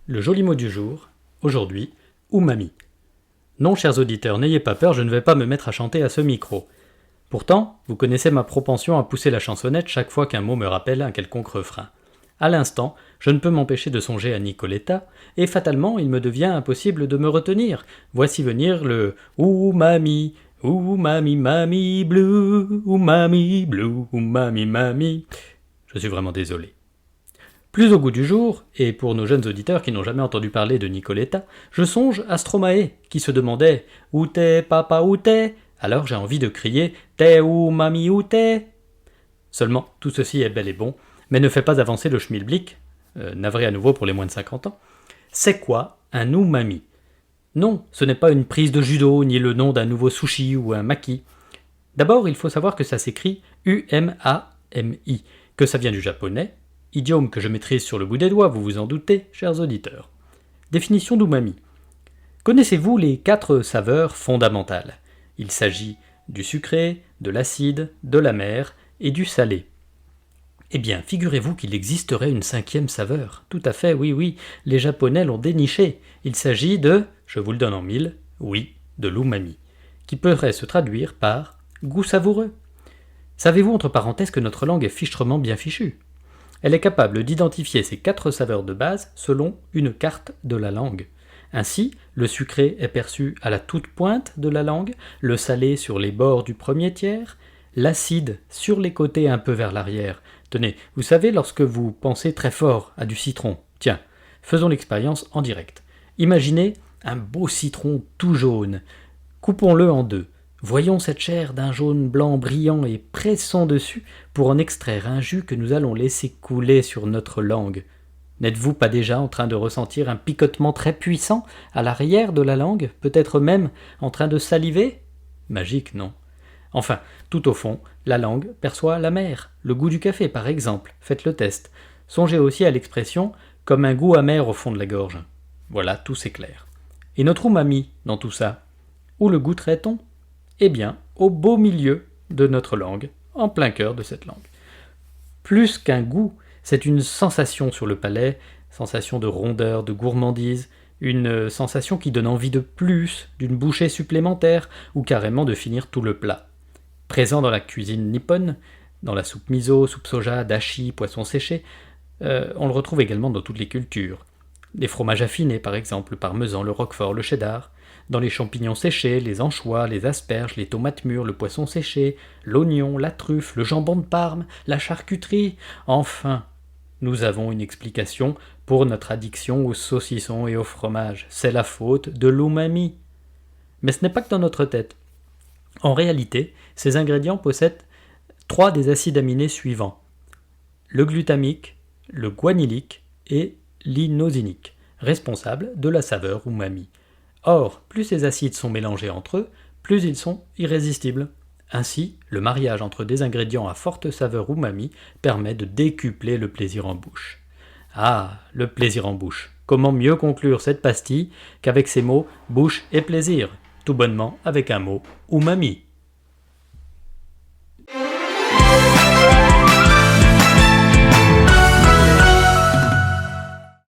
Le joli mot du jour, aujourd'hui, umami. Non, chers auditeurs, n'ayez pas peur, je ne vais pas me mettre à chanter à ce micro. Pourtant, vous connaissez ma propension à pousser la chansonnette chaque fois qu'un mot me rappelle un quelconque refrain. À l'instant, je ne peux m'empêcher de songer à Nicoletta, et fatalement, il me devient impossible de me retenir. Voici venir le umami, umami, mami, blue, umami, blue, umami, mami. Je suis vraiment désolé. Plus au goût du jour, et pour nos jeunes auditeurs qui n'ont jamais entendu parler de Nicoletta, je songe à Stromae, qui se demandait « Où t'es, papa, où t'es ?» Alors j'ai envie de crier « T'es où, mamie, où t'es ?» Seulement, tout ceci est bel et bon, mais ne fait pas avancer le schmilblick, navré à nouveau pour les moins de 50 ans. C'est quoi un umami ? Non, ce n'est pas une prise de judo, ni le nom d'un nouveau sushi ou un maki. D'abord, il faut savoir que ça s'écrit U-M-A-M-I, que ça vient du japonais, idiome que je maîtrise sur le bout des doigts, vous vous en doutez, chers auditeurs. Définition d'umami. Connaissez-vous les 4 saveurs fondamentales ? Il s'agit du sucré, de l'acide, de l'amer et du salé. Eh bien, figurez-vous qu'il existerait une 5e saveur. Tout à fait, oui, les Japonais l'ont déniché. Il s'agit de, je vous le donne en 1000, oui, de l'umami, qui pourrait se traduire par goût savoureux. Savez-vous, entre parenthèses, que notre langue est fichtrement bien fichue ? Elle est capable d'identifier ces 4 saveurs de base selon une carte de la langue. Ainsi, le sucré est perçu à la toute pointe de la langue, le salé sur les bords du premier tiers, l'acide sur les côtés un peu vers l'arrière. Tenez, vous savez lorsque vous pensez très fort à du citron. Tiens, faisons l'expérience en direct. Imaginez un beau citron tout jaune. Coupons-le en 2. Voyons cette chair d'un jaune blanc brillant et pressons dessus pour en extraire un jus que nous allons laisser couler sur notre langue. N'êtes-vous pas déjà en train de ressentir un picotement très puissant à l'arrière de la langue, peut-être même en train de saliver ? Magique, non ? Enfin, tout au fond, la langue perçoit l'amer, le goût du café par exemple, faites le test. Songez aussi à l'expression « comme un goût amer au fond de la gorge ». Voilà, tout s'éclaire. Et notre umami dans tout ça ? Où le goûterait-on ? Eh bien, au beau milieu de notre langue, en plein cœur de cette langue. Plus qu'un goût, c'est une sensation sur le palais, sensation de rondeur, de gourmandise, une sensation qui donne envie de plus, d'une bouchée supplémentaire, ou carrément de finir tout le plat. Présent dans la cuisine nippone, dans la soupe miso, soupe soja, dashi, poisson séché, on le retrouve également dans toutes les cultures. Les fromages affinés par exemple, le parmesan, le roquefort, le cheddar, dans les champignons séchés, les anchois, les asperges, les tomates mûres, le poisson séché, l'oignon, la truffe, le jambon de Parme, la charcuterie. Enfin, nous avons une explication pour notre addiction aux saucissons et au fromage. C'est la faute de l'umami. Mais ce n'est pas que dans notre tête. En réalité, ces ingrédients possèdent 3 des acides aminés suivants. Le glutamique, le guanylyque et l'inosinique, responsables de la saveur umami. Or, plus ces acides sont mélangés entre eux, plus ils sont irrésistibles. Ainsi, le mariage entre des ingrédients à forte saveur umami permet de décupler le plaisir en bouche. Ah, le plaisir en bouche. Comment mieux conclure cette pastille qu'avec ces mots bouche et plaisir, tout bonnement avec un mot umami.